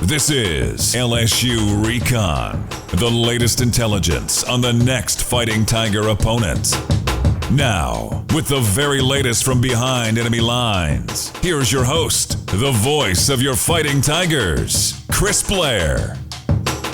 This is LSU Recon, the latest intelligence on the next Fighting Tiger opponent. Now, with the very latest from behind enemy lines, here's your host, the voice of your Fighting Tigers, Chris Blair.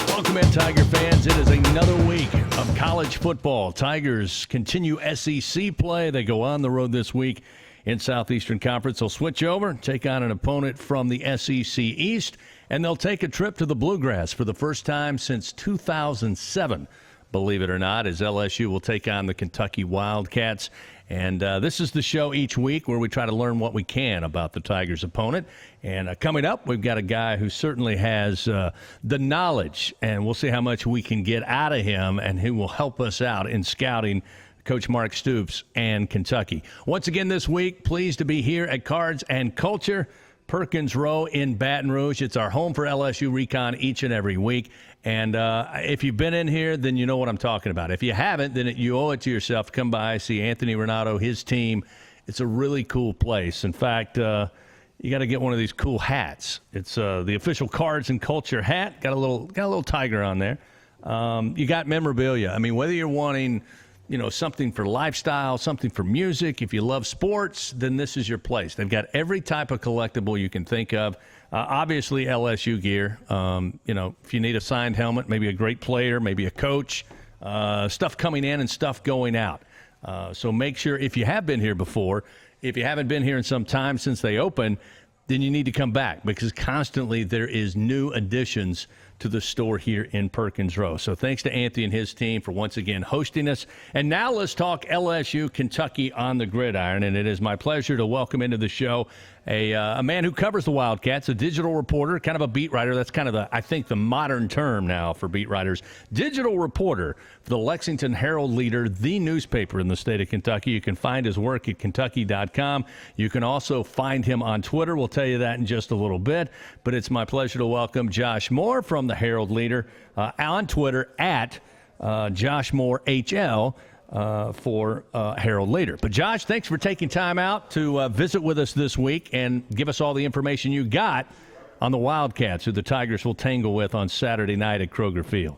Welcome in, Tiger fans. It is another week of college football. Tigers continue SEC play. They go on the road this week in Southeastern Conference. They'll switch over, take on an opponent from the SEC East, and they'll take a trip to the Bluegrass for the first time since 2007, believe it or not, as LSU will take on the Kentucky Wildcats. And this is the show each week where we try to learn what we can about the Tigers' opponent. And coming up, we've got a guy who certainly has the knowledge, and we'll see how much we can get out of him and who will help us out in scouting Coach Mark Stoops and Kentucky. Once again this week, pleased to be here at Cards and Culture, Perkins Row in Baton Rouge. It's our home for LSU Recon each and every week. And if you've been in here, then you know what I'm talking about. If you haven't, then you owe it to yourself to come by, see Anthony Renato, his team. It's a really cool place. In fact, you got to get one of these cool hats. It's the official Cards and Culture hat. Got a little tiger on there. You got memorabilia. I mean, whether you're wanting, something for lifestyle, something for music, if you love sports, then this is your place. They've got every type of collectible you can think of. Obviously, LSU gear. If you need a signed helmet, maybe a great player, maybe a coach, stuff coming in and stuff going out. So make sure, if you have been here before, if you haven't been here in some time since they opened, then you need to come back because constantly there is new additions to the store here in Perkins Row. So thanks to Anthony and his team for once again hosting us. And now let's talk LSU Kentucky on the gridiron. And it is my pleasure to welcome into the show a man who covers the Wildcats, a digital reporter, kind of a beat writer. That's kind of the modern term now for beat writers. Digital reporter for the Lexington Hearld Leader, the newspaper in the state of Kentucky. You can find his work at Kentucky.com. You can also find him on Twitter. We'll tell you that in just a little bit. But it's my pleasure to welcome Josh Moore from the Hearld Leader on Twitter at Josh Moore HL. For Hearld Leader. But Josh, thanks for taking time out to visit with us this week and give us all the information you got on the Wildcats, who the Tigers will tangle with on Saturday night at Kroger Field.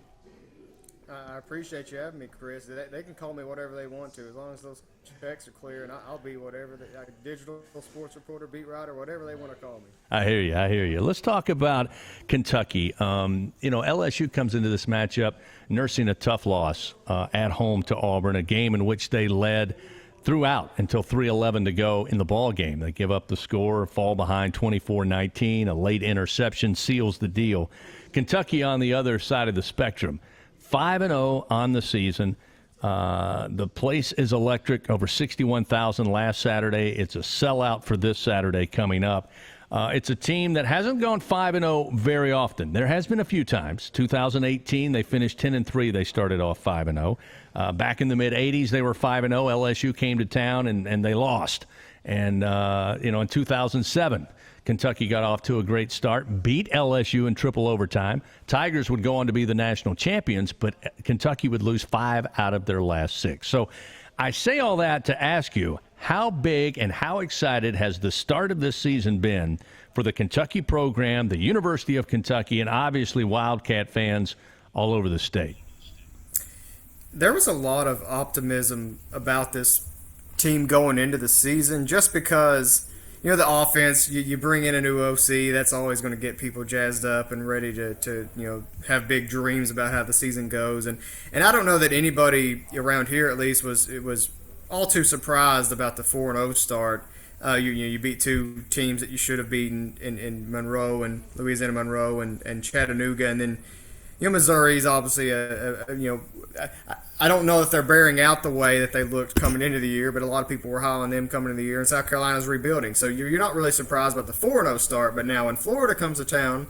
I appreciate you having me, Chris. They can call me whatever they want to, as long as those checks are clear, and I'll be whatever, digital sports reporter, beat writer, whatever they want to call me. I hear you. Let's talk about Kentucky. LSU comes into this matchup nursing a tough loss at home to Auburn, a game in which they led throughout until 3:11 to go in the ball game. They give up the score, fall behind 24-19. A late interception seals the deal. Kentucky on the other side of the spectrum, 5-0 on the season. The place is electric, over 61,000 last Saturday. It's a sellout for this Saturday coming up. It's a team that hasn't gone 5-0 very often. There has been a few times. 2018, they finished 10-3. They started off 5-0. Back in the mid-'80s, they were 5-0. LSU came to town and they lost. And, in 2007, Kentucky got off to a great start, beat LSU in triple overtime. Tigers would go on to be the national champions, but Kentucky would lose 5 out of their last 6. So I say all that to ask you, how big and how excited has the start of this season been for the Kentucky program, the University of Kentucky, and obviously Wildcat fans all over the state? There was a lot of optimism about this team going into the season just because – the offense, you bring in a new OC, that's always going to get people jazzed up and ready to have big dreams about how the season goes. And I don't know that anybody around here at least was all too surprised about the 4-0 start. You beat 2 teams that you should have beaten in Monroe and Louisiana Monroe and Chattanooga, and then Missouri's obviously I don't know if they're bearing out the way that they looked coming into the year, but a lot of people were high on them coming into the year, and South Carolina's rebuilding. So you're not really surprised about the 4-0 start, but now when Florida comes to town,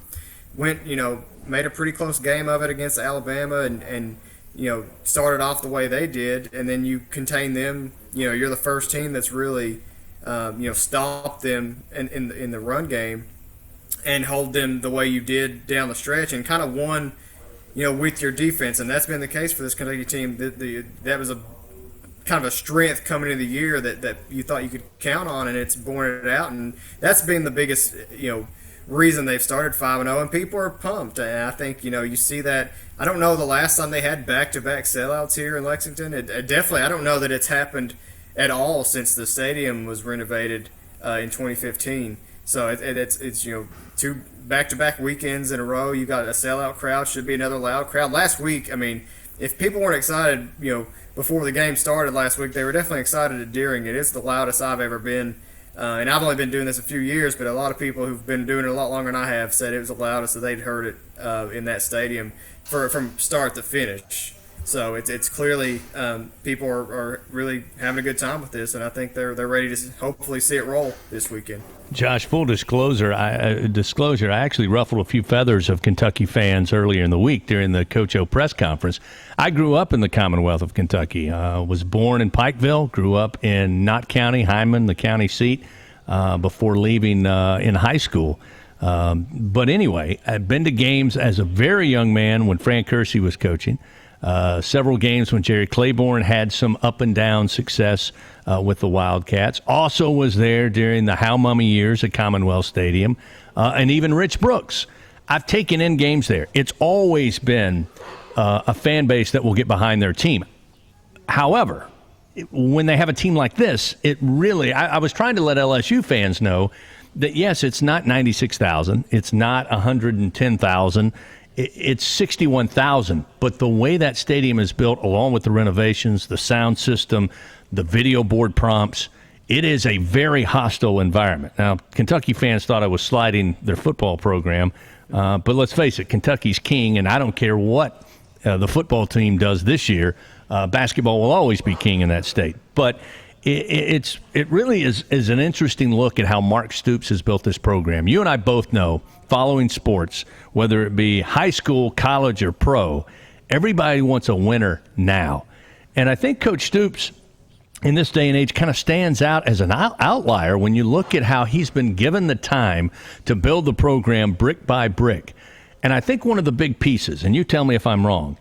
made a pretty close game of it against Alabama and started off the way they did, and then you contain them. You're the first team that's really stopped them in the run game and hold them the way you did down the stretch and kind of won with your defense, and that's been the case for this Kentucky team. That was a kind of a strength coming into the year that you thought you could count on, and it's borne it out. And that's been the biggest, reason they've started 5-0, and people are pumped. And I think, you see that. I don't know the last time they had back-to-back sellouts here in Lexington. It definitely, I don't know that it's happened at all since the stadium was renovated in 2015. So it's 2 back-to-back weekends in a row. You got a sellout crowd. Should be another loud crowd. Last week, I mean, if people weren't excited, before the game started last week, they were definitely excited during it. It's the loudest I've ever been. And I've only been doing this a few years, but a lot of people who've been doing it a lot longer than I have said it was the loudest that they'd heard it in that stadium from start to finish. So it's clearly people are really having a good time with this, and I think they're ready to hopefully see it roll this weekend. Josh, full disclosure, I actually ruffled a few feathers of Kentucky fans earlier in the week during the Coach O press conference. I grew up in the Commonwealth of Kentucky. Was born in Pikeville, grew up in Knott County, Hyman, the county seat, before leaving in high school. But anyway, I'd been to games as a very young man when Frank Kersey was coaching. Several games when Jerry Claiborne had some up and down success with the Wildcats. Also was there during the How Mummy years at Commonwealth Stadium, and even Rich Brooks. I've taken in games there. It's always been a fan base that will get behind their team. However, when they have a team like this, it really, I was trying to let LSU fans know that, yes, it's not 96,000. It's not 110,000. It's 61,000, but the way that stadium is built, along with the renovations, the sound system, the video board prompts, it is a very hostile environment. Now, Kentucky fans thought I was sliding their football program, but let's face it, Kentucky's king, and I don't care what the football team does this year. Basketball will always be king in that state. But it really is an interesting look at how Mark Stoops has built this program. You and I both know, following sports, whether it be high school, college, or pro, everybody wants a winner now. And I think Coach Stoops, in this day and age, kind of stands out as an outlier when you look at how he's been given the time to build the program brick by brick. And I think one of the big pieces, and you tell me if I'm wrong,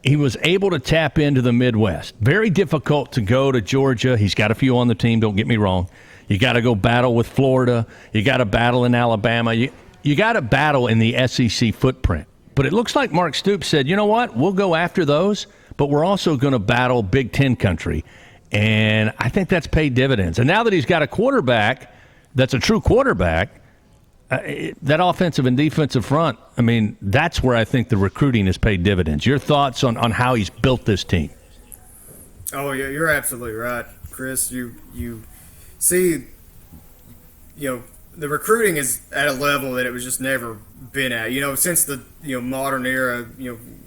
he was able to tap into the Midwest. Very difficult to go to Georgia. He's got a few on the team, don't get me wrong. You got to go battle with Florida. You got to battle in Alabama. You got to battle in the SEC footprint. But it looks like Mark Stoops said, you know what, we'll go after those, but we're also going to battle Big Ten country. And I think that's paid dividends. And now that he's got a quarterback that's a true quarterback, that offensive and defensive front, I mean, that's where I think the recruiting has paid dividends. Your thoughts on how he's built this team? Oh, yeah, you're absolutely right, Chris. You see, the recruiting is at a level that it was just never been at. Since the modern era,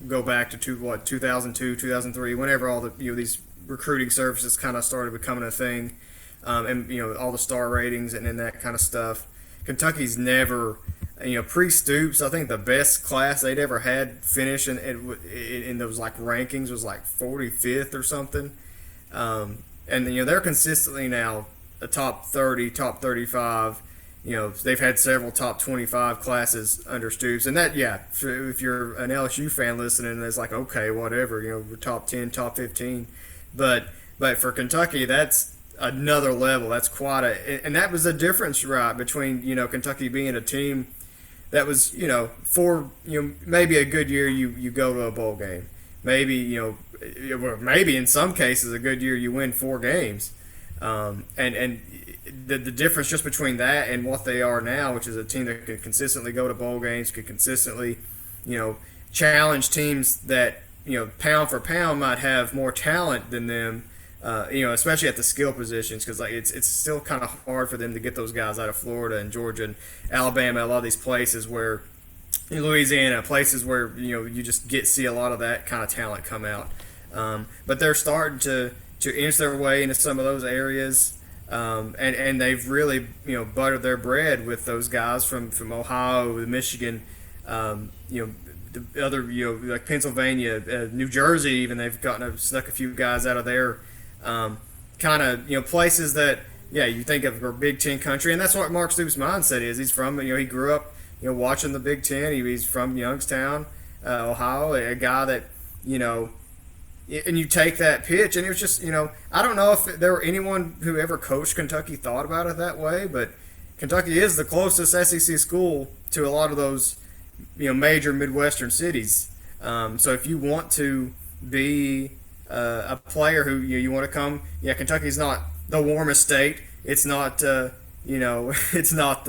go back to 2002, 2003, whenever all the these recruiting services kind of started becoming a thing, and all the star ratings and that kind of stuff. Kentucky's never, pre-Stoops, I think the best class they'd ever had finish in those like rankings was like 45th or something, and they're consistently now a top 30, top 35. They've had several top 25 classes under Stoops, and that, yeah, if you're an LSU fan listening, it's like, okay, whatever, we're top 10, top 15, but for Kentucky, that's another level. That's quite and that was the difference, right, between Kentucky being a team that was for maybe a good year you go to a bowl game, maybe maybe in some cases a good year you win 4 games, and the difference just between that and what they are now, which is a team that could consistently go to bowl games, could consistently challenge teams that pound for pound might have more talent than them. Especially at the skill positions, because it's still kind of hard for them to get those guys out of Florida and Georgia and Alabama, a lot of these places where, Louisiana, places where you just see a lot of that kind of talent come out. But they're starting to inch their way into some of those areas, and they've really buttered their bread with those guys from Ohio, Michigan, the other like Pennsylvania, New Jersey, even they've snuck a few guys out of there. Kind of places that you think of for Big Ten country, and that's what Mark Stoops' mindset is. He's from he grew up watching the Big Ten. He's from Youngstown, Ohio, a guy that and you take that pitch, and it was just I don't know if there were anyone who ever coached Kentucky thought about it that way, but Kentucky is the closest SEC school to a lot of those, major Midwestern cities. So if you want to be a player who you want to come, Kentucky's not the warmest state. It's not, it's not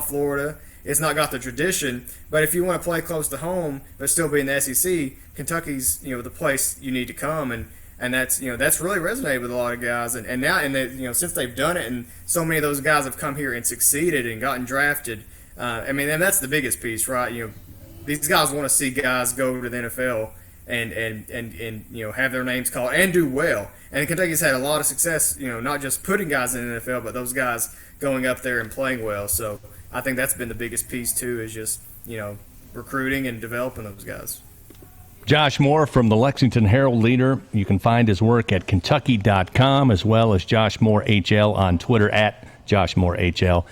Florida. It's not got the tradition. But if you want to play close to home but still be in the SEC, Kentucky's the place you need to come, and that's really resonated with a lot of guys. And now since they've done it, and so many of those guys have come here and succeeded and gotten drafted. And that's the biggest piece, right? These guys want to see guys go to the NFL and have their names called and do well. And Kentucky's had a lot of success, not just putting guys in the NFL, but those guys going up there and playing well. So I think that's been the biggest piece too, is just recruiting and developing those guys. Josh Moore from the Lexington Hearld Leader. You can find his work at Kentucky.com, as well as Josh Moore HL on Twitter at Josh Moore HL.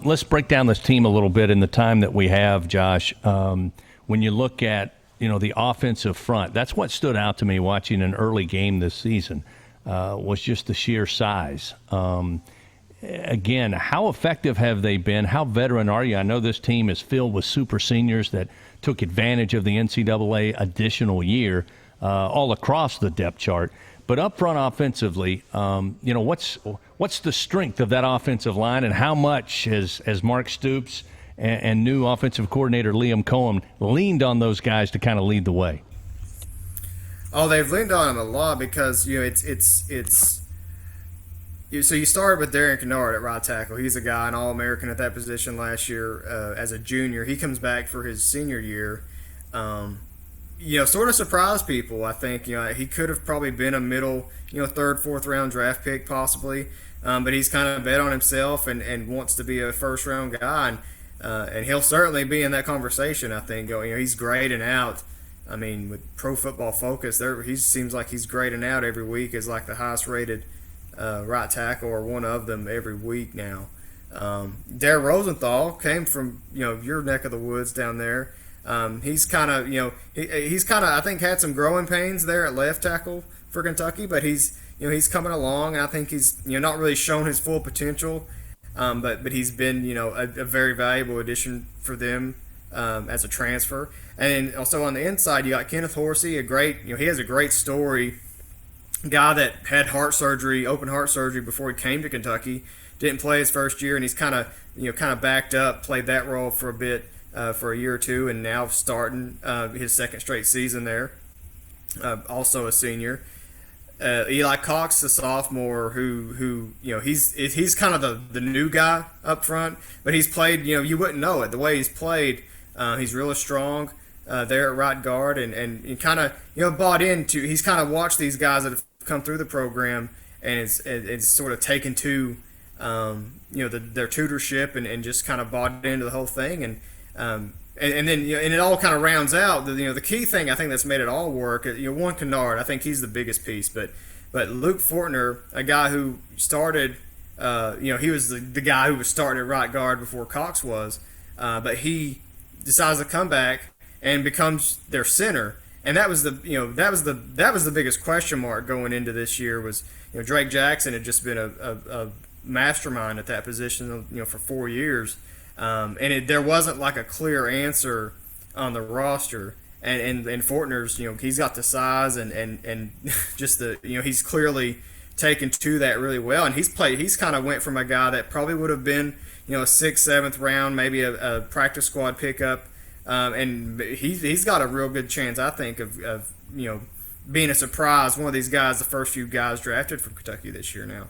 Let's break down this team a little bit in the time that we have, Josh. When you look at the offensive front, that's what stood out to me watching an early game this season, was just the sheer size. Again, how effective have they been? How veteran are you? I know this team is filled with super seniors that took advantage of the NCAA additional year all across the depth chart. But up front offensively, what's the strength of that offensive line, and how much has Mark Stoops and new offensive coordinator Liam Cohen leaned on those guys to kind of lead the way? Oh, they've leaned on him a lot because so you started with Darian Kennard at right tackle. He's a guy, an All-American at that position last year as a junior. He comes back for his senior year. Sort of surprised people. I think he could have probably been a middle, third, fourth round draft pick possibly, but he's kind of bet on himself and wants to be a first round guy, and he'll certainly be in that conversation. I think he's grading out. I mean, with Pro Football Focus, he seems like he's grading out every week as like the highest rated right tackle, or one of them every week now. Dare Rosenthal came from your neck of the woods down there. He's kind of I think had some growing pains there at left tackle for Kentucky, but he's coming along, and I think he's not really shown his full potential, but he's been a very valuable addition for them as a transfer. And also on the inside, you got Kenneth Horsey, he has a great story. Guy that had open heart surgery before he came to Kentucky, didn't play his first year, and he's kind of backed up, played that role for a bit. For a year or two, and now starting his second straight season there. Also a senior. Eli Cox, the sophomore, who he's kind of the new guy up front, but he's played. You wouldn't know it the way he's played. He's really strong there at right guard, and kind of bought into. He's kind of watched these guys that have come through the program, and it's sort of taken to their tutorship and just kind of bought into the whole thing. And then it all kind of rounds out. The key thing I think that's made it all work. One Kennard, I think he's the biggest piece, but Luke Fortner, a guy who started, he was the guy who was starting at right guard before Cox was, but he decides to come back and becomes their center, and that was the biggest question mark going into this year was Drake Jackson had just been a mastermind at that position for 4 years. And there wasn't like a clear answer on the roster, and Fortner's he's got the size and just he's clearly taken to that really well, and he's kind of went from a guy that probably would have been a 6th, 7th round, maybe a practice squad pickup, and he's got a real good chance, I think, of being a surprise, one of these guys, the first few guys drafted from Kentucky this year now.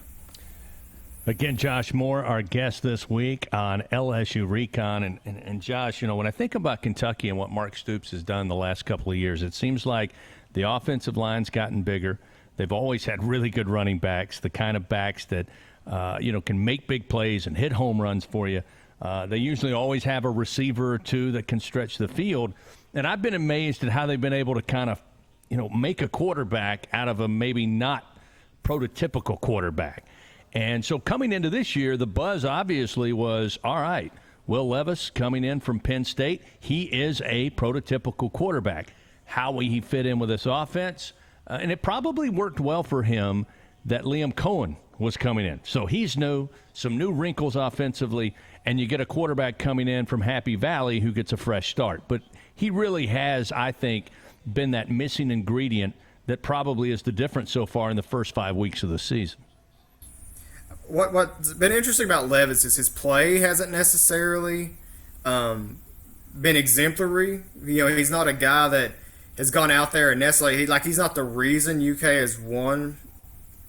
Again, Josh Moore, our guest this week on LSU Recon. And Josh, when I think about Kentucky and what Mark Stoops has done the last couple of years, it seems like the offensive line's gotten bigger. They've always had really good running backs, the kind of backs that, can make big plays and hit home runs for you. They usually always have a receiver or two that can stretch the field. And I've been amazed at how they've been able to kind of, make a quarterback out of a maybe not prototypical quarterback. And so coming into this year, the buzz obviously was, all right, Will Levis coming in from Penn State, he is a prototypical quarterback. How will he fit in with this offense? And it probably worked well for him that Liam Cohen was coming in. So he's new, some new wrinkles offensively, and you get a quarterback coming in from Happy Valley who gets a fresh start. But he really has, I think, been that missing ingredient that probably is the difference so far in the first 5 weeks of the season. What's been interesting about Levis is his play hasn't necessarily been exemplary. He's not a guy that has gone out there and necessarily he's not the reason UK has won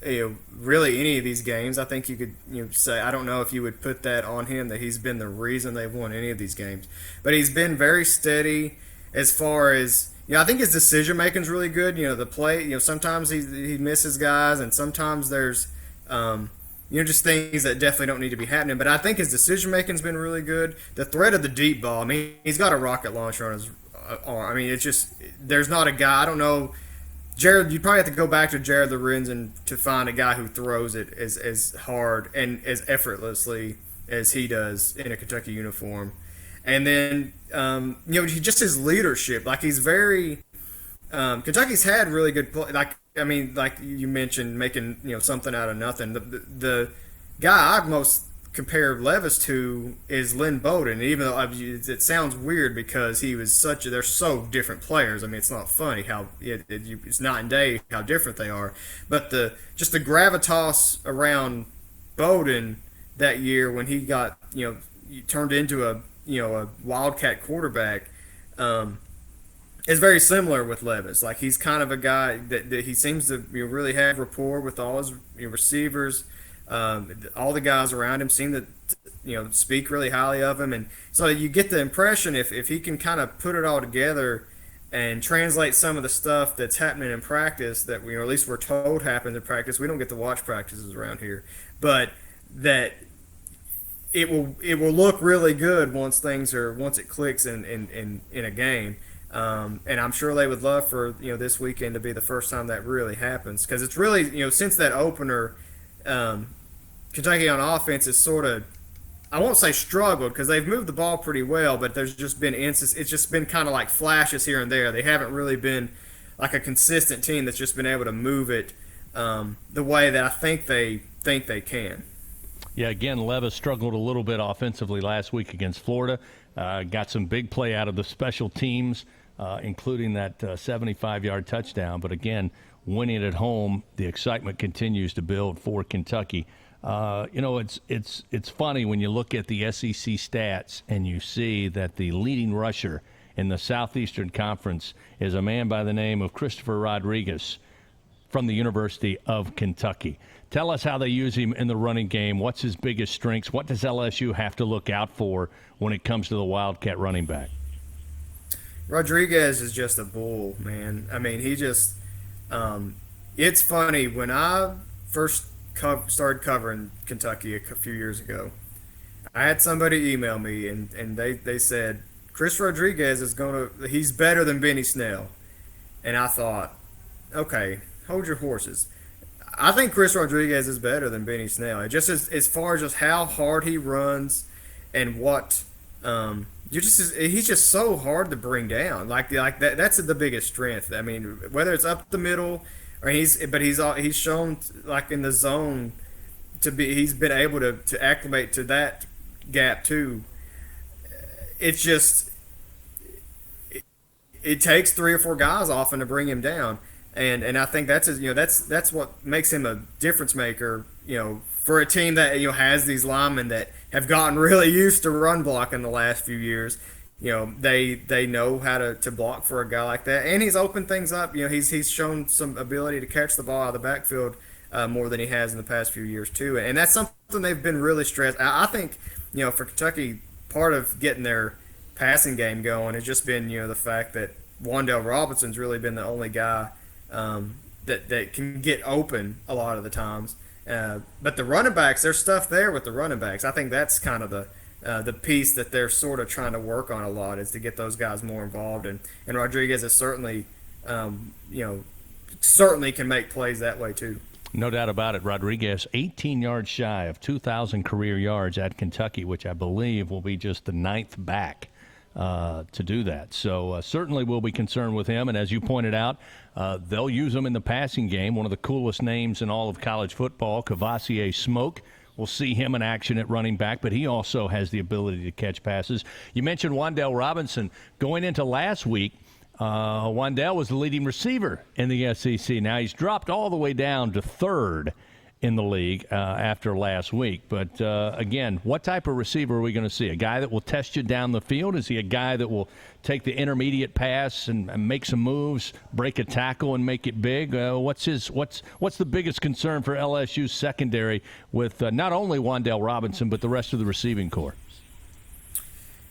really any of these games. I think you could say, I don't know if you would put that on him that he's been the reason they've won any of these games, but he's been very steady as far as I think his decision making is really good. The play, sometimes he misses guys, and sometimes there's just things that definitely don't need to be happening. But I think his decision making's been really good. The threat of the deep ball, he's got a rocket launcher on his arm. It's just there's not a guy. I don't know. Jared, you probably have to go back to Jared Lorenzen to find a guy who throws it as hard and as effortlessly as he does in a Kentucky uniform. And then, just his leadership. He's very Kentucky's had really good play. Like you mentioned, making something out of nothing. The guy I most compare Levis to is Lynn Bowden. Even though it sounds weird because he was they're so different players. It's not funny how it's night and day how different they are. But the gravitas around Bowden that year when he got turned into a Wildcat quarterback is very similar with Levis. He's kind of a guy that he seems to really have rapport with all his receivers. All the guys around him seem to speak really highly of him, and so you get the impression if he can kind of put it all together and translate some of the stuff that's happening in practice that at least we're told happens in practice. We don't get to watch practices around here, but that it will look really good once it clicks in a game. And I'm sure they would love for this weekend to be the first time that really happens, because it's really since that opener, Kentucky on offense is sort of, I won't say struggled because they've moved the ball pretty well, but there's just been it's just been kind of like flashes here and there. They haven't really been like a consistent team that's just been able to move it the way that I think they can. Yeah, again, Levis struggled a little bit offensively last week against Florida. Got some big play out of the special teams, including that 75-yard touchdown. But again, winning at home, the excitement continues to build for Kentucky. It's funny when you look at the SEC stats and you see that the leading rusher in the Southeastern Conference is a man by the name of Christopher Rodriguez from the University of Kentucky. Tell us how they use him in the running game. What's his biggest strengths? What does LSU have to look out for when it comes to the Wildcat running back? Rodriguez is just a bull, man. He just it's funny. When I first started covering Kentucky a few years ago, I had somebody email me, and they said, Chris Rodriguez he's better than Benny Snell. And I thought, okay, hold your horses. I think Chris Rodriguez is better than Benny Snell. Just as far as just how hard he runs and what he's just so hard to bring down. Like that. That's the biggest strength. Whether it's up the middle or he's shown like in the zone he's been able to acclimate to that gap too. It's just it takes 3 or 4 guys often to bring him down. And I think that's what makes him a difference maker, for a team that has these linemen that have gotten really used to run blocking the last few years. They know how to block for a guy like that, and he's opened things up. He's shown some ability to catch the ball out of the backfield more than he has in the past few years too, and that's something they've been really stressed. I think for Kentucky, part of getting their passing game going has just been the fact that Wan'Dale Robinson's really been the only guy that can get open a lot of the times. But the running backs, there's stuff there with the running backs. I think that's kind of the piece that they're sort of trying to work on a lot, is to get those guys more involved. And Rodriguez is certainly can make plays that way too. No doubt about it. Rodriguez, 18 yards shy of 2,000 career yards at Kentucky, which I believe will be just the 9th back to do that. So certainly we'll be concerned with him. And as you pointed out, they'll use him in the passing game. One of the coolest names in all of college football, Kavasier Smoke. We'll see him in action at running back, but he also has the ability to catch passes. You mentioned Wan'Dale Robinson. Going into last week, Wan'Dale was the leading receiver in the SEC. Now he's dropped all the way down to third in the league after last week. But, again, what type of receiver are we going to see? A guy that will test you down the field? Is he a guy that will take the intermediate pass and make some moves, break a tackle and make it big? What's the biggest concern for LSU's secondary with not only Wan'Dale Robinson but the rest of the receiving corps?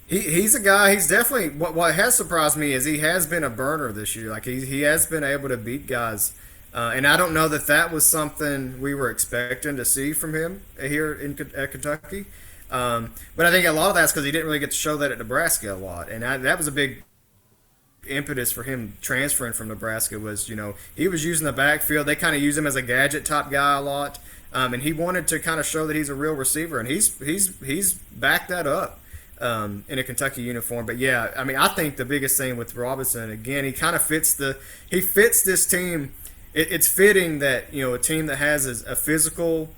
He's a guy. He's definitely what has surprised me is he has been a burner this year. Like he has been able to beat guys. And I don't know that was something we were expecting to see from him here at Kentucky. But I think a lot of that's because he didn't really get to show that at Nebraska a lot. And that was a big impetus for him transferring from Nebraska was, he was using the backfield. They kind of use him as a gadget-type guy a lot. And he wanted to kind of show that he's a real receiver. And he's backed that up in a Kentucky uniform. But, yeah, I mean, I think the biggest thing with Robinson, again, he kind of fits this team. It's fitting that, a team that has a physical,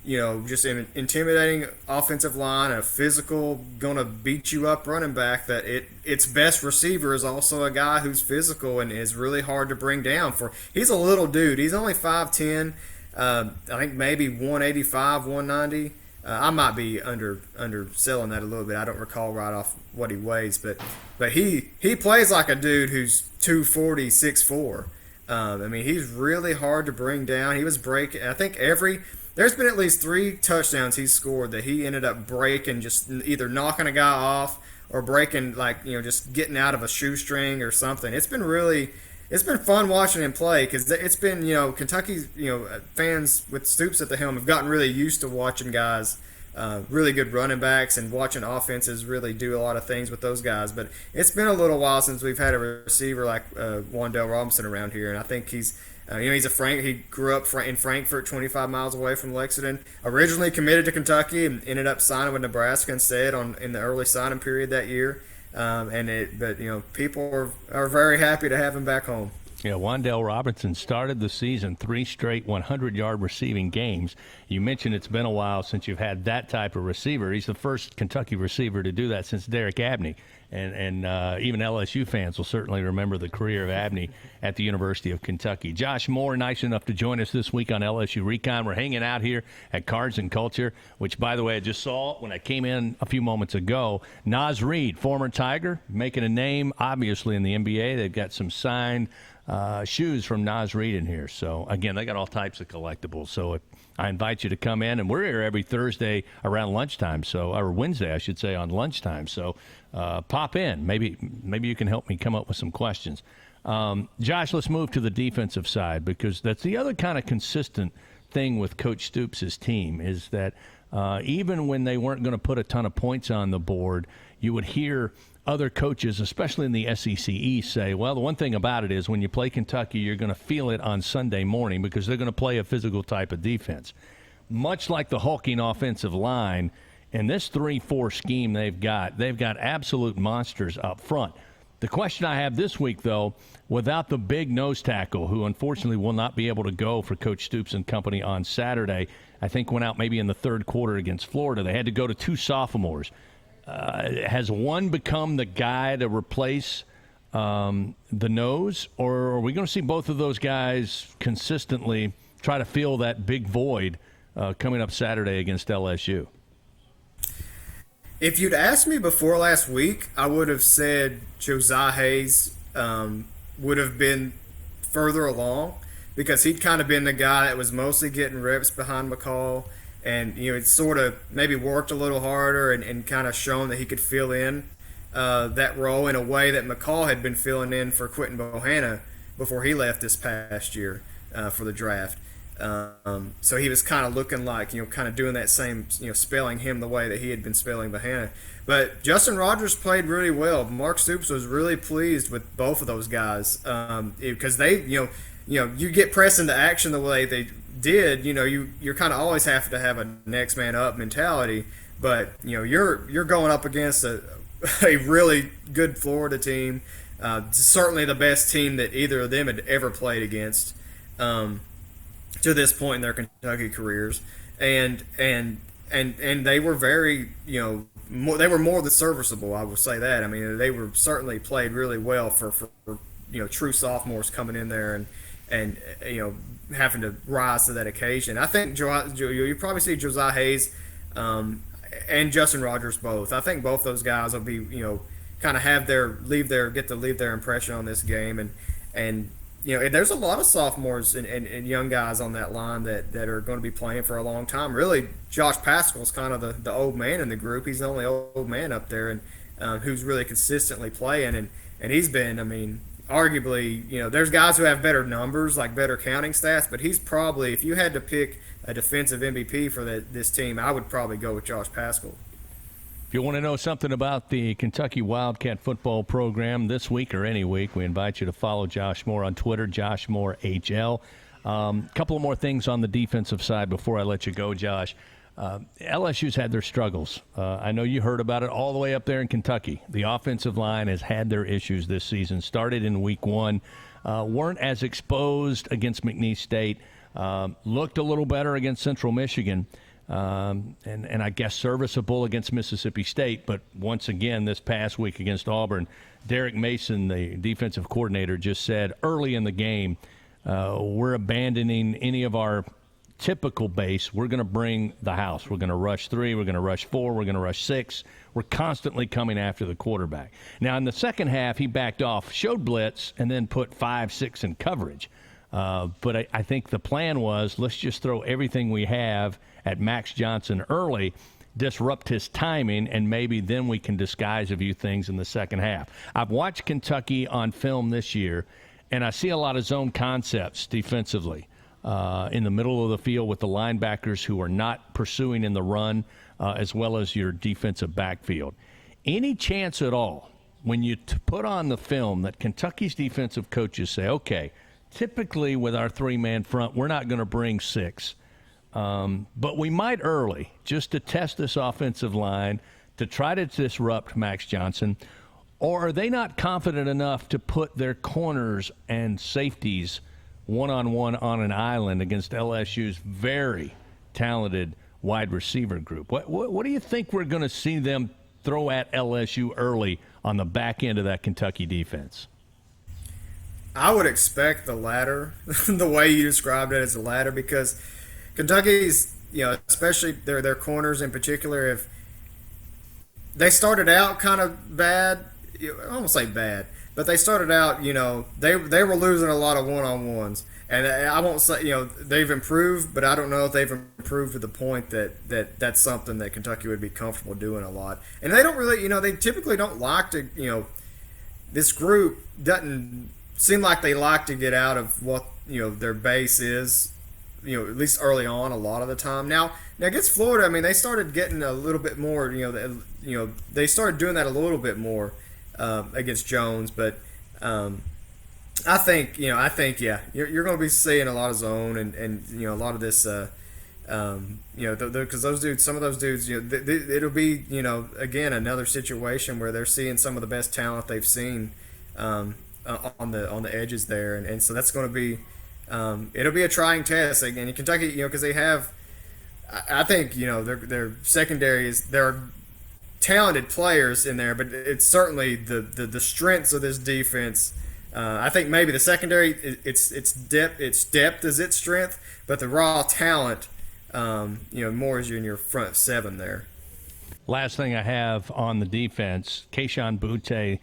just an intimidating offensive line, a physical, going to beat you up running back, that its best receiver is also a guy who's physical and is really hard to bring down. He's a little dude. He's only 5'10", I think maybe 185, 190. I might be underselling that a little bit. I don't recall right off what he weighs, but he plays like a dude who's 240, 6'4". I mean, he's really hard to bring down. He was breaking. I think there's been at least 3 touchdowns he's scored that he ended up breaking, just either knocking a guy off or breaking, just getting out of a shoestring or something. It's been fun watching him play because it's been, Kentucky's, fans with Stoops at the helm have gotten really used to watching guys, really good running backs, and watching offenses really do a lot of things with those guys. But it's been a little while since we've had a receiver like Wan'Dale Robinson around here, and I think he's he grew up in Frankfort, 25 miles away from Lexington. Originally committed to Kentucky and ended up signing with Nebraska instead in the early signing period that year. But people are very happy to have him back home. Yeah, Wan'Dale Robinson started the season 3 straight 100-yard receiving games. You mentioned it's been a while since you've had that type of receiver. He's the first Kentucky receiver to do that since Derek Abney. And even LSU fans will certainly remember the career of Abney at the University of Kentucky. Josh Moore, nice enough to join us this week on LSU Recon. We're hanging out here at Cards and Culture, which, by the way, I just saw when I came in a few moments ago. Naz Reid, former Tiger, making a name, obviously, in the NBA. They've got some signed shoes from Naz Reid in here. So, again, they got all types of collectibles. So I invite you to come in, and we're here every Thursday around lunchtime, or Wednesday, I should say, on lunchtime. So pop in. Maybe you can help me come up with some questions. Josh, let's move to the defensive side, because that's the other kind of consistent thing with Coach Stoops' team is that even when they weren't going to put a ton of points on the board, you would hear other coaches, especially in the SEC East, say, well, the one thing about it is when you play Kentucky, you're going to feel it on Sunday morning because they're going to play a physical type of defense. Much like the hulking offensive line, in this 3-4 scheme they've got absolute monsters up front. The question I have this week, though, without the big nose tackle, who unfortunately will not be able to go for Coach Stoops and company on Saturday, I think went out maybe in the third quarter against Florida. They had to go to 2 sophomores. Has one become the guy to replace the nose, or are we going to see both of those guys consistently try to fill that big void coming up Saturday against LSU? If you'd asked me before last week, I would have said Josiah Hayes would have been further along because he'd kind of been the guy that was mostly getting reps behind McCall. And, it sort of maybe worked a little harder and kind of shown that he could fill in that role in a way that McCall had been filling in for Quentin Bohanna before he left this past year for the draft. So he was kind of looking like, kind of doing that same, spelling him the way that he had been spelling Bohanna. But Justin Rogers played really well. Mark Stoops was really pleased with both of those guys because they, you get pressed into action the way they did, you're kind of always have to have a next man up mentality, but you're going up against a really good Florida team, certainly the best team that either of them had ever played against to this point in their Kentucky careers, and they were very, they were more than serviceable. I will say that. I mean, they were certainly played really well for true sophomores coming in there and having to rise to that occasion. I think you probably see Josiah Hayes and Justin Rogers both. I think both those guys will be kind of get to leave their impression on this game, and there's a lot of sophomores and young guys on that line that are going to be playing for a long time. Really, Josh Paschal's kind of the old man in the group. He's the only old man up there, and who's really consistently playing, and he's been, I mean, arguably, there's guys who have better numbers, like better counting stats, but he's probably, if you had to pick a defensive MVP for this team, I would probably go with Josh Paschal. If you want to know something about the Kentucky Wildcat football program this week or any week, we invite you to follow Josh Moore on Twitter, Josh Moore HL. Couple of more things on the defensive side before I let you go, Josh. LSU's had their struggles. I know you heard about it all the way up there in Kentucky. The offensive line has had their issues this season. Started in week one, weren't as exposed against McNeese State, looked a little better against Central Michigan, and I guess serviceable against Mississippi State. But once again, this past week against Auburn, Derek Mason, the defensive coordinator, just said early in the game, we're abandoning any of our typical base. We're going to bring the house. We're going to rush 3. We're going to rush 4. We're going to rush 6. We're constantly coming after the quarterback. Now, in the second half, he backed off, showed blitz, and then put 5, 6 in coverage. But I think the plan was, let's just throw everything we have at Max Johnson early, disrupt his timing, and maybe then we can disguise a few things in the second half. I've watched Kentucky on film this year, and I see a lot of zone concepts defensively. In the middle of the field with the linebackers who are not pursuing in the run, as well as your defensive backfield. Any chance at all, when you put on the film, that Kentucky's defensive coaches say, okay, typically with our 3-man front, we're not going to bring 6, but we might early, just to test this offensive line, to try to disrupt Max Johnson? Or are they not confident enough to put their corners and safeties one-on-one on an island against LSU's very talented wide receiver group? What do you think we're going to see them throw at LSU early on the back end of that Kentucky defense? I would expect the latter, the way you described it as the latter, because Kentucky's, especially their corners in particular, if they started out kind of bad, I won't say bad, but they started out, they were losing a lot of one-on-ones. And I won't say, they've improved, but I don't know if they've improved to the point that that's something that Kentucky would be comfortable doing a lot. And they don't really, they typically don't like to, this group doesn't seem like they like to get out of what, their base is, at least early on a lot of the time. Now against Florida, I mean, they started getting a little bit more, they started doing that a little bit more against Jones, but I think yeah, you're going to be seeing a lot of zone and a lot of this, because those dudes, some of those dudes, it'll be again another situation where they're seeing some of the best talent they've seen on the edges there, and so that's going to be it'll be a trying test again in Kentucky, because they have, I think their secondary is, there are talented players in there, but it's certainly the strengths of this defense. I think maybe the secondary, its depth is its strength, but the raw talent, more is in your front 7 there. Last thing I have on the defense, Kayshon Boutte,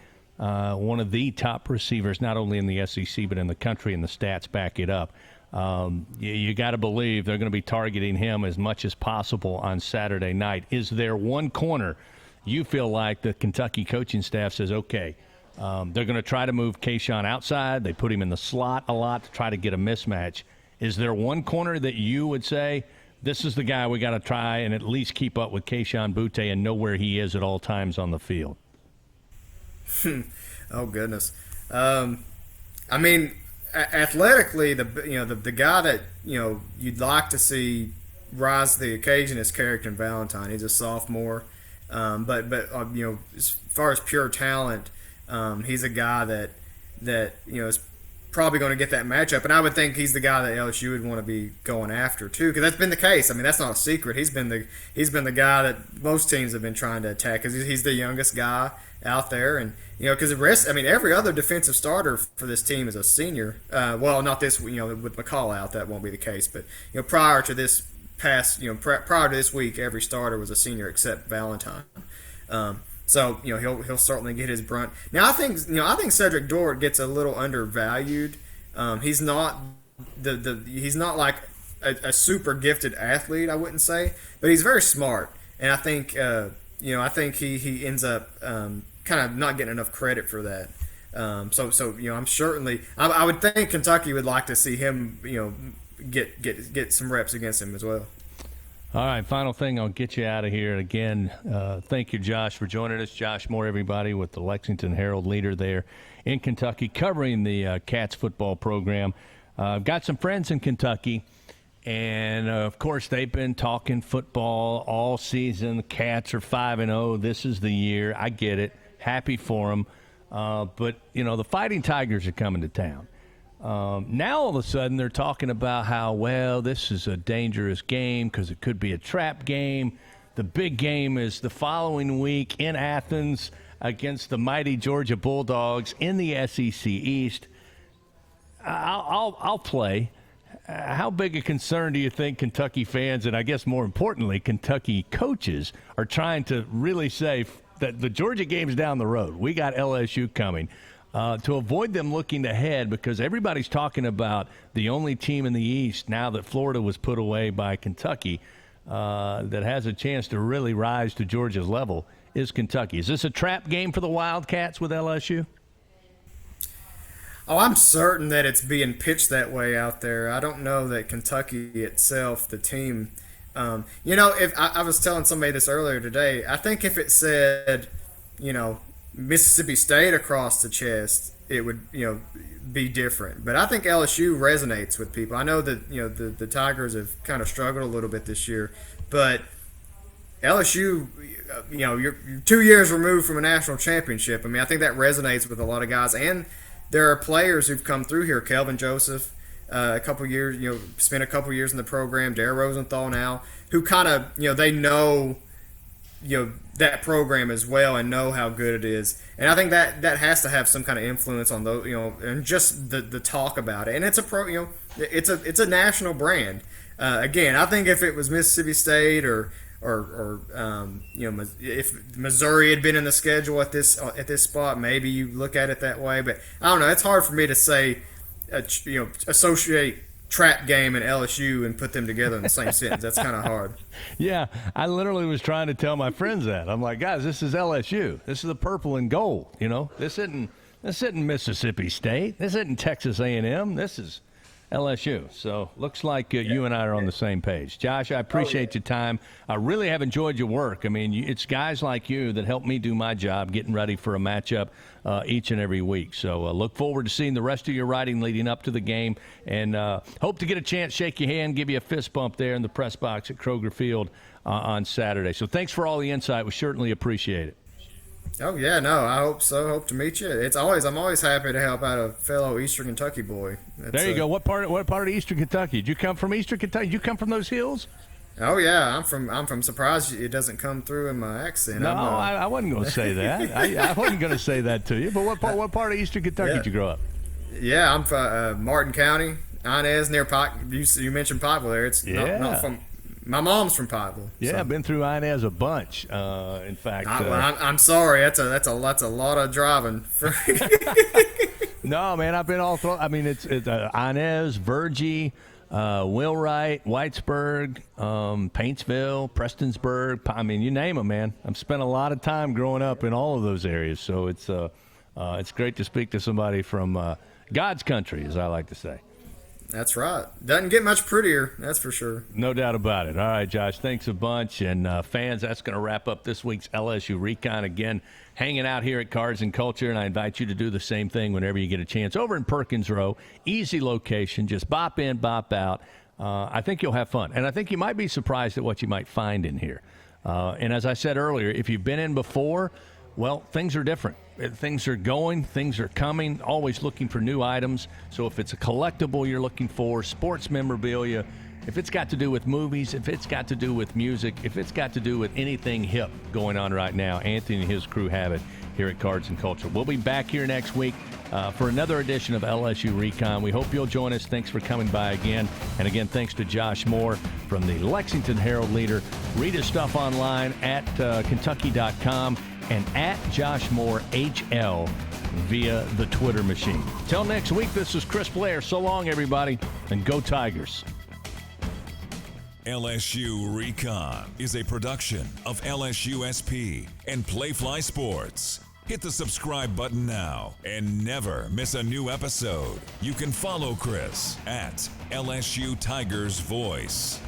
one of the top receivers, not only in the SEC but in the country, and the stats back it up. You got to believe they're going to be targeting him as much as possible on Saturday night. Is there one corner you feel like the Kentucky coaching staff says, okay, they're going to try to move Kayshon outside, they put him in the slot a lot to try to get a mismatch? Is there one corner that you would say, this is the guy we got to try and at least keep up with Kayshon Boutte and know where he is at all times on the field? Oh goodness. I mean, athletically, the guy that you'd like to see rise to the occasion is Carrington Valentine. He's a sophomore. But as far as pure talent, he's a guy that is probably going to get that matchup, and I would think he's the guy that LSU would want to be going after too, because that's been the case. I mean, that's not a secret. He's been the guy that most teams have been trying to attack, because he's the youngest guy out there, and because the rest, I mean, every other defensive starter for this team is a senior. Well, not this, with McCall out, that won't be the case, but prior to this prior to this week, every starter was a senior except Valentine. So he'll certainly get his brunt. Now I think Cedric Dort gets a little undervalued. He's not he's not like a super gifted athlete, I wouldn't say, but he's very smart, and I think he ends up kind of not getting enough credit for that. I'm certainly I would think Kentucky would like to see him get some reps against him as well. All right, final thing, I'll get you out of here. Again, thank you, Josh, for joining us. Josh Moore, everybody, with the Lexington Hearld Leader there in Kentucky, covering the Cats football program. I've got some friends in Kentucky, and, of course, they've been talking football all season. The Cats are 5-0. This is the year. I get it. Happy for them. But, the Fighting Tigers are coming to town. Now all of a sudden they're talking about how, well, this is a dangerous game because it could be a trap game. The big game is the following week in Athens against the mighty Georgia Bulldogs in the SEC East. I'll play. How big a concern do you think Kentucky fans, and I guess more importantly Kentucky coaches, are trying to really say that the Georgia game's down the road? We got LSU coming. To avoid them looking ahead, because everybody's talking about the only team in the East now that Florida was put away by Kentucky that has a chance to really rise to Georgia's level is Kentucky. Is this a trap game for the Wildcats with LSU? Oh, I'm certain that it's being pitched that way out there. I don't know that Kentucky itself, the team, if I was telling somebody this earlier today, I think if it said, Mississippi State across the chest, it would be different. But I think LSU resonates with people. I know that the Tigers have kind of struggled a little bit this year, but LSU, you're 2 years removed from a national championship. I mean, I think that resonates with a lot of guys, and there are players who've come through here. Kelvin Joseph, a couple years, spent a couple years in the program. Dare Rosenthal now, who kind of they know that program as well and know how good it is, and I think that has to have some kind of influence on those, and just the talk about it. And it's it's a national brand. Again, I think if it was Mississippi State or if Missouri had been in the schedule at this spot, maybe you look at it that way. But I don't know. It's hard for me to say, associate trap game and LSU and put them together in the same sentence. That's kind of hard. Yeah, I literally was trying to tell my friends that. I'm like, guys, this is LSU. This is the purple and gold. This isn't Mississippi State. This isn't Texas A&M. This is LSU. So looks like you and I are on the same page. Josh, I appreciate your time. I really have enjoyed your work. I mean, it's guys like you that help me do my job, getting ready for a matchup each and every week. So look forward to seeing the rest of your writing leading up to the game, and hope to get a chance, shake your hand, give you a fist bump there in the press box at Kroger Field on Saturday. So thanks for all the insight. We certainly appreciate it. Oh yeah, no, I hope so. Hope to meet you. I'm always happy to help out a fellow Eastern Kentucky boy. There you go. What part of Eastern Kentucky? Did you come from Eastern Kentucky? Did you come from those hills? Oh yeah, I'm from. Surprised it doesn't come through in my accent. No, I wasn't going to say that. I wasn't going to say that to you. But what part of Eastern Kentucky did you grow up? Yeah, I'm from Martin County, Inez, near Pike. You mentioned Pikeville there. It's not from. My mom's from Pikeville. Yeah, so. I've been through Inez a bunch. In fact, I'm sorry. That's a lot of driving. No, man, I've been all through. I mean, it's Inez, Virgie, Wheelwright, Whitesburg, Paintsville, Prestonsburg. I mean, you name them, man. I've spent a lot of time growing up in all of those areas, so it's great to speak to somebody from God's country, as I like to say. That's right. Doesn't get much prettier, that's for sure. No doubt about it. All right, Josh, thanks a bunch. And fans, that's going to wrap up this week's LSU Recon. Again, hanging out here at Cards and Culture, and I invite you to do the same thing whenever you get a chance. Over in Perkins Row, easy location, just bop in, bop out. I think you'll have fun. And I think you might be surprised at what you might find in here. And as I said earlier, if you've been in before, well, things are different. Things are going, things are coming, always looking for new items. So if it's a collectible you're looking for, sports memorabilia, if it's got to do with movies, if it's got to do with music, if it's got to do with anything hip going on right now, Anthony and his crew have it here at Cards and Culture. We'll be back here next week for another edition of LSU Recon. We hope you'll join us. Thanks for coming by again. And again, thanks to Josh Moore from the Lexington Hearld Leader. Read his stuff online at Kentucky.com and at Josh Moore HL via the Twitter machine. Till next week, this is Chris Blair. So long, everybody, and go Tigers. LSU Recon is a production of LSU SP and Playfly Sports. Hit the subscribe button now and never miss a new episode. You can follow Chris at LSU Tigers Voice.